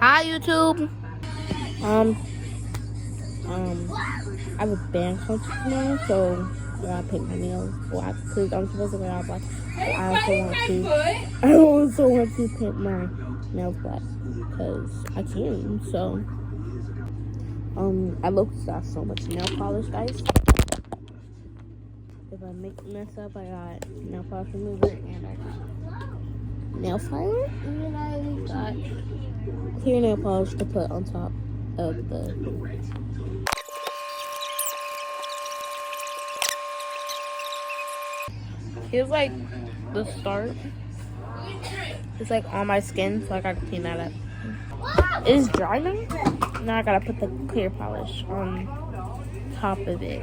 Hi YouTube. Um, I have a band concert tomorrow, so I gotta paint my nails black because I'm supposed to wear all black. But I also want to paint my nails black because I can. So, I look got so much nail polish, guys. If I make a mess up, I got nail polish remover and I got nail file, and then I got clear nail polish to put on top of the. Here's like the start. It's like on my skin, so I gotta clean that up. It's dry now. Now I gotta put the clear polish on top of it.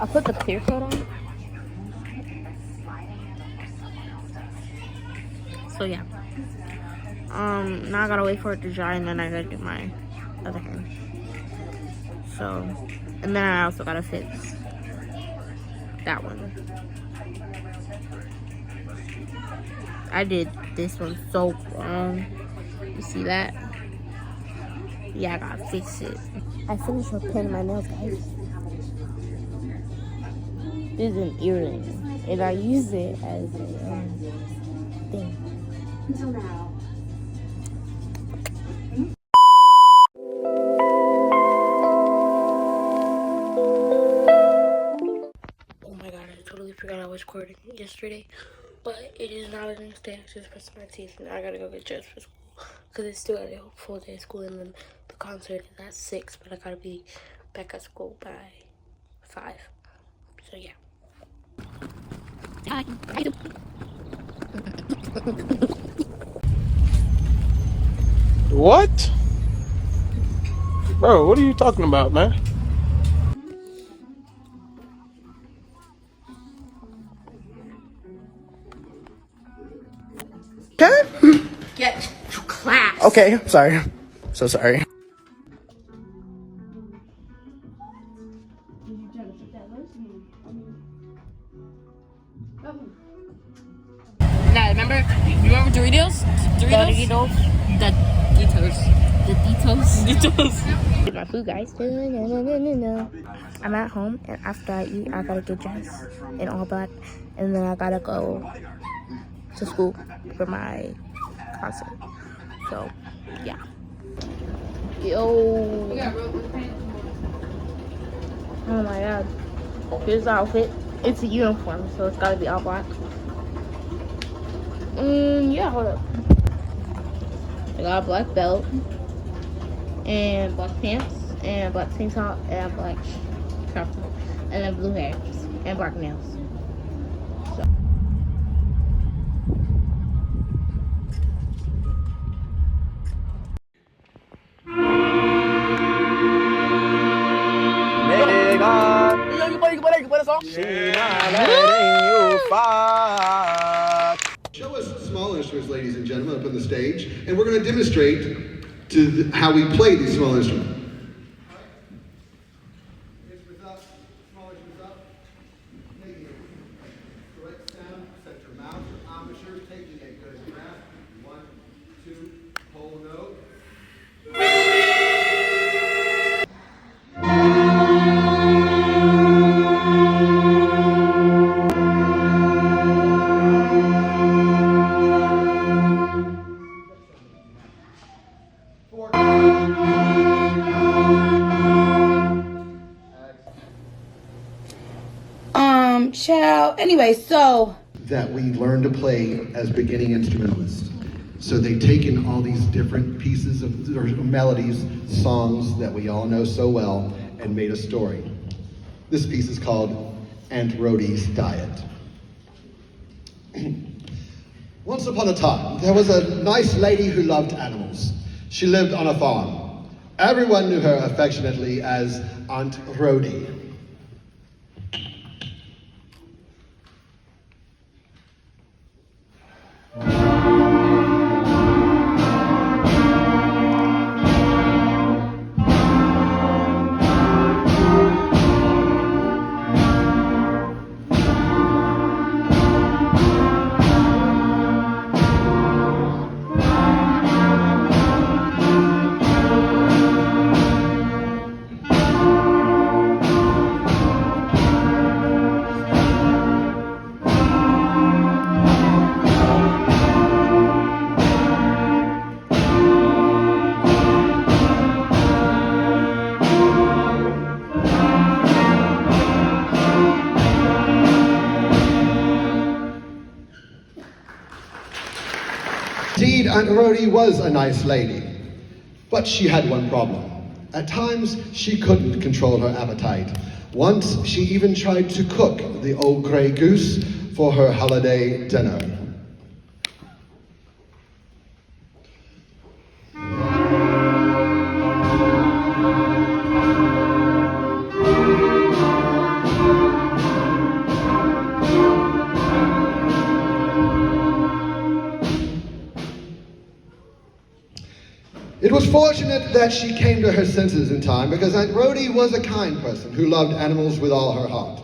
I put the clear coat on. So yeah. Now I gotta wait for it to dry, and then I gotta do my other hand. So, and then I also gotta fix that one. I did this one so wrong. You see that? Yeah, I gotta fix it. I finished with painting my nails, guys. This is an earring, and I use it as a thing. Until now. Oh my god, I totally forgot I was recording yesterday. But it is now the next day. I just brushed my teeth and I gotta go get dressed for school. Because it's still a full day of school and then the concert is at 6. But I gotta be back at school by 5. So yeah. Hi. What? Bro, what are you talking about, man? Okay. Get to class. Okay, sorry. So sorry. Now, you remember Doritos? Doritos? The Doritos. Eat my food, guys. I'm at home, and after I eat, I gotta get dressed in all black, and then I gotta go to school for my concert. So, yeah. Yo. Oh my god. Here's the outfit. It's a uniform, so it's gotta be all black. Yeah, hold up. I got a black belt, and black pants, and black tank top, and black crop top, and then blue hair, and black nails. So. Show us small instruments, ladies and gentlemen, up on the stage, and we're going to demonstrate how we play these small instruments. Instruments up, small instruments up, making a correct sound, set your mouth, your embouchures, taking a good breath. 1, 2, whole note. Child. Anyway, so That we learn to play as beginning instrumentalists. So they've taken all these different pieces of or melodies, songs that we all know so well, and made a story. This piece is called Aunt Rhodey's Diet. Once upon a time, there was a nice lady who loved animals. She lived on a farm. Everyone knew her affectionately as Aunt Rhodey. Indeed, Aunt Rhody was a nice lady, but she had one problem. At times, she couldn't control her appetite. Once, she even tried to cook the old grey goose for her holiday dinner. It was fortunate that she came to her senses in time because Aunt Rhody was a kind person who loved animals with all her heart.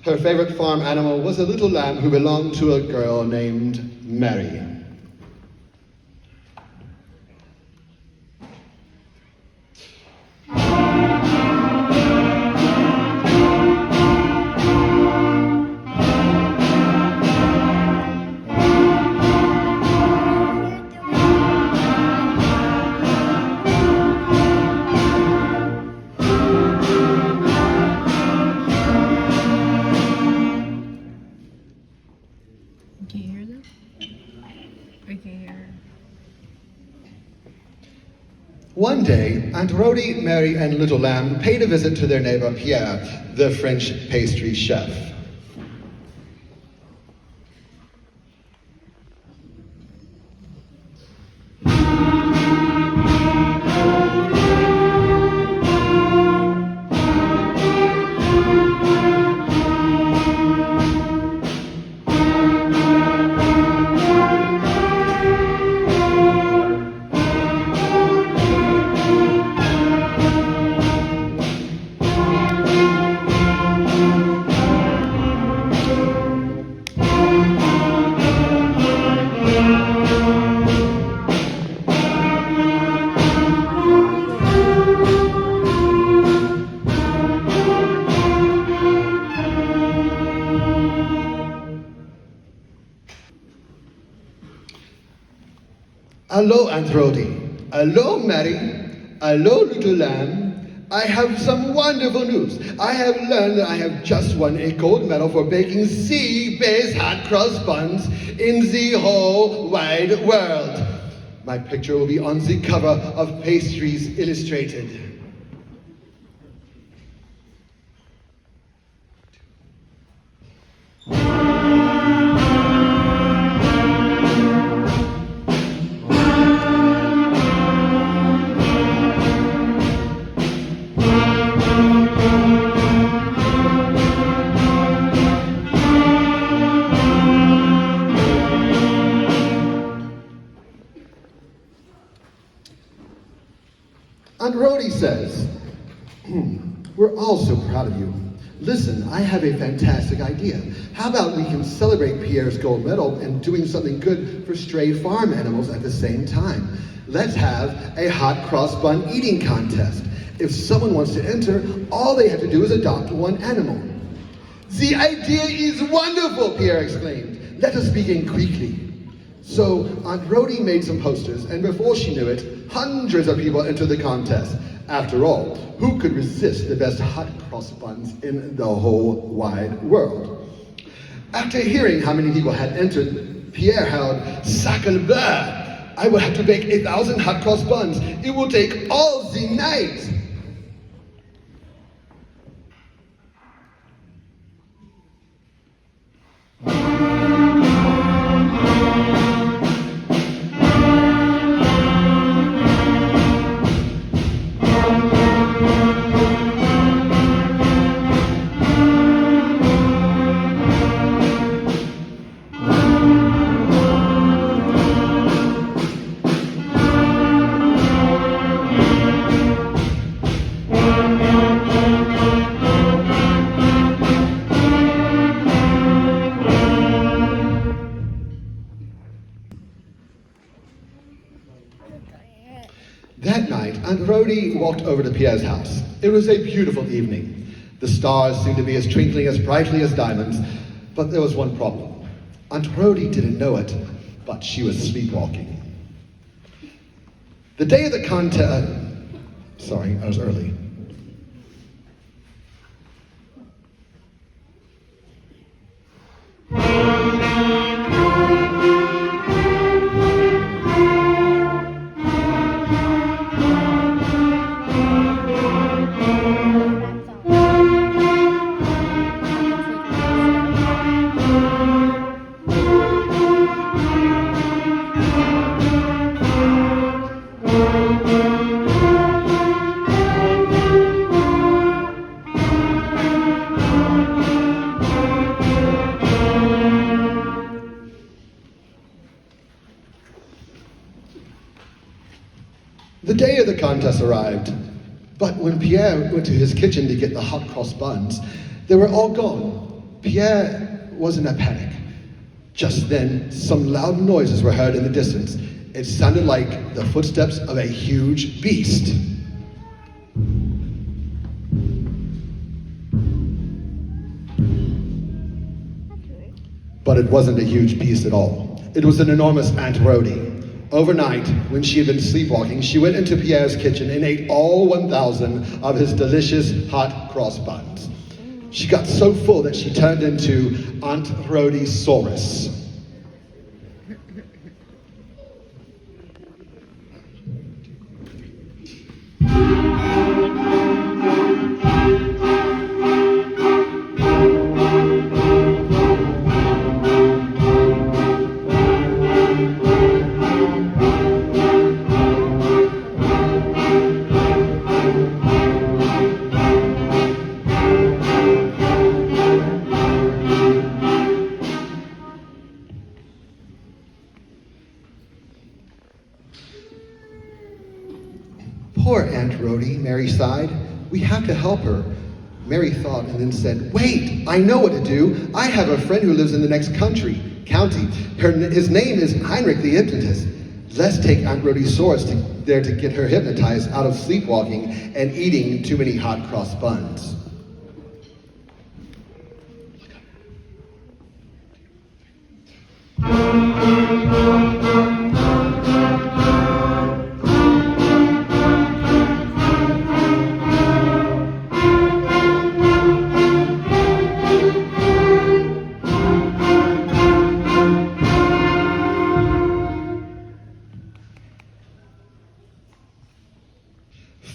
Her favorite farm animal was a little lamb who belonged to a girl named Mary. Can you hear them? I can hear. One day, Aunt Rhody, Mary, and Little Lamb paid a visit to their neighbor Pierre, the French pastry chef. Hello, Aunt Rhody. Hello, Mary. Hello, Little Lamb. I have some wonderful news. I have learned that I have just won a gold medal for baking sea-based hot cross buns in the whole wide world. My picture will be on the cover of Pastries Illustrated. Aunt Rhody says, we're all so proud of you. Listen, I have a fantastic idea. How about we can celebrate Pierre's gold medal and doing something good for stray farm animals at the same time? Let's have a hot cross bun eating contest. If someone wants to enter, all they have to do is adopt one animal. The idea is wonderful, Pierre exclaimed. Let us begin quickly. So Aunt Rhody made some posters, and before she knew it, hundreds of people entered the contest. After all, who could resist the best hot cross buns in the whole wide world? After hearing how many people had entered, Pierre howled, "Sacre bleu! I will have to bake 1,000 hot cross buns. It will take all the night." That night, Aunt Rhody walked over to Pierre's house. It was a beautiful evening. The stars seemed to be as twinkling as brightly as diamonds, but there was one problem. Aunt Rhody didn't know it, but she was sleepwalking. The day of the contest... sorry, I was early. The day of the contest arrived, but when Pierre went to his kitchen to get the hot cross buns, they were all gone. Pierre was in a panic. Just then, some loud noises were heard in the distance. It sounded like the footsteps of a huge beast. But it wasn't a huge beast at all. It was an enormous Aunt Rhody. Overnight, when she had been sleepwalking, she went into Pierre's kitchen and ate all 1,000 of his delicious hot cross buns. She got so full that she turned into Aunt Rhodysaurus. Poor Aunt Rhody, Mary sighed. We have to help her. Mary thought and then said, wait, I know what to do. I have a friend who lives in the next county. His name is Heinrich the hypnotist. Let's take Aunt Rhodysaurus there to get her hypnotized out of sleepwalking and eating too many hot cross buns.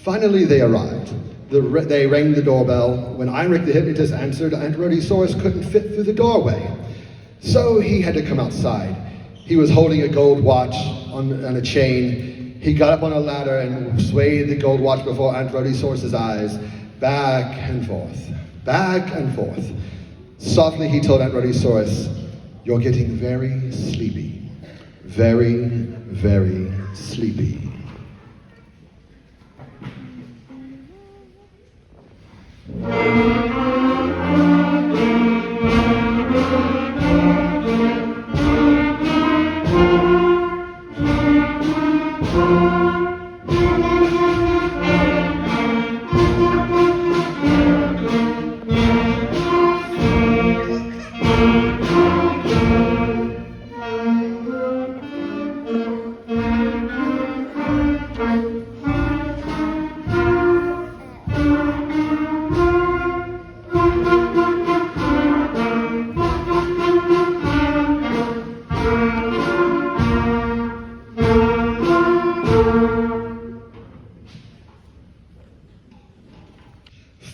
Finally, they arrived. They rang the doorbell. When Heinrich the hypnotist answered, Aunt Rhodysaurus couldn't fit through the doorway. So he had to come outside. He was holding a gold watch on a chain. He got up on a ladder and swayed the gold watch before Aunt Rhodysaurus' eyes, back and forth, back and forth. Softly, he told Aunt Rhodysaurus, you're getting very sleepy, very, very sleepy.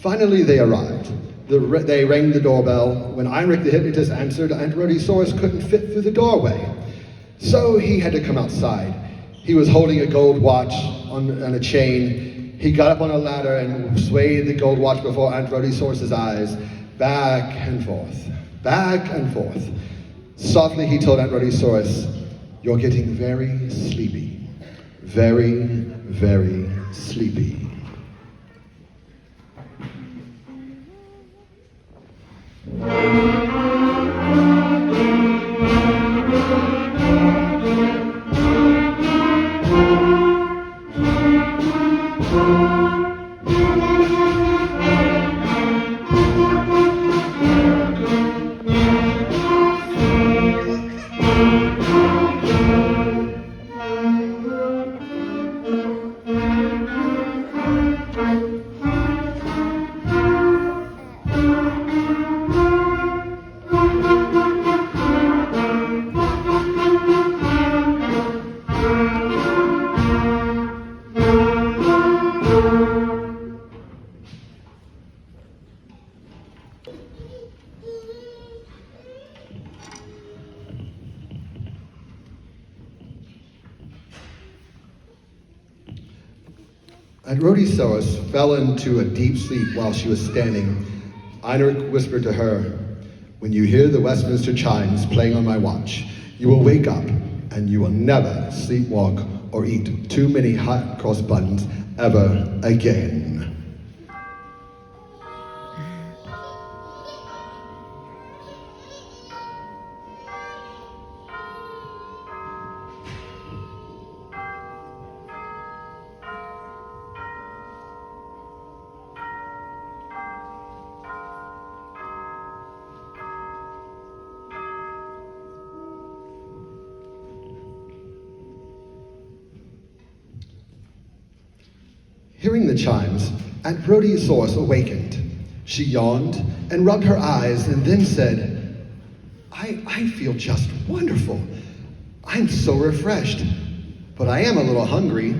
Finally, they arrived. They rang the doorbell. When Heinrich the hypnotist answered, Aunt Rhodysaurus couldn't fit through the doorway. So he had to come outside. He was holding a gold watch on a chain. He got up on a ladder and swayed the gold watch before Aunt Rhodysaurus' eyes, back and forth, back and forth. Softly, he told Aunt Rhodysaurus, you're getting very sleepy, very, very sleepy. Aunt Rhodysaurus fell into a deep sleep while she was standing. Heinrich whispered to her, when you hear the Westminster chimes playing on my watch, you will wake up and you will never sleepwalk or eat too many hot cross buns ever again. Hearing the chimes, Aunt Rhodey's source awakened. She yawned and rubbed her eyes and then said, I feel just wonderful. I'm so refreshed, but I am a little hungry.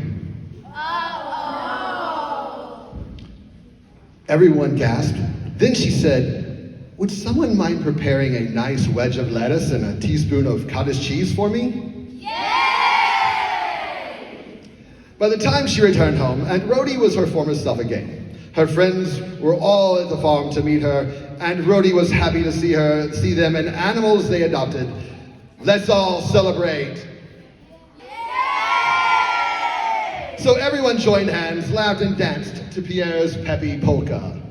Everyone gasped. Then she said, would someone mind preparing a nice wedge of lettuce and a teaspoon of cottage cheese for me? By the time she returned home, Aunt Rhodey was her former self again. Her friends were all at the farm to meet her. Aunt Rhodey was happy to see them and animals they adopted. Let's all celebrate. Yay! So everyone joined hands, laughed, and danced to Pierre's peppy polka.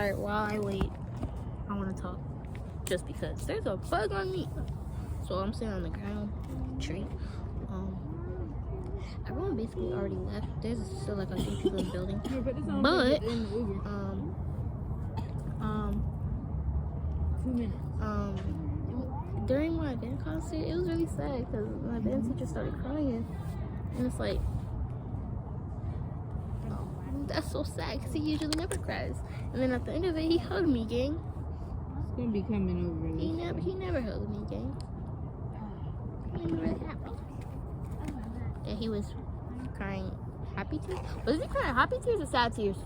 Alright, while I wait, I want to talk. Just because there's a bug on me. So I'm sitting on the ground tree. Everyone basically already left. There's still like a few people in the building. But 2 minutes. During my band concert, it was really sad because my band teacher started crying. And it's like, oh, that's so sad because he usually never cries. And then at the end of it, he hugged me, gang. It's gonna be coming over. He never hugged me, gang. He was really happy. And he was crying happy tears. Was he crying happy tears or sad tears?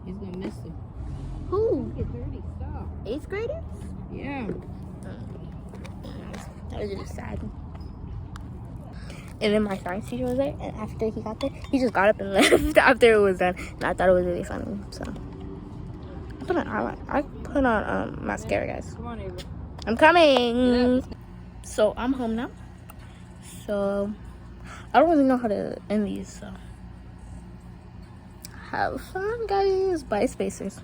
He's gonna miss it. Who? Get 30, stop. 8th graders? Yeah. That was really sad. And then my science teacher was there, and after he got there, he just got up and left after it was done. And I thought it was really funny. So I put on mascara, guys. Come on, Ava. I'm coming. So I'm home now. So I don't really know how to end these. So have fun, guys. Bye, spacers.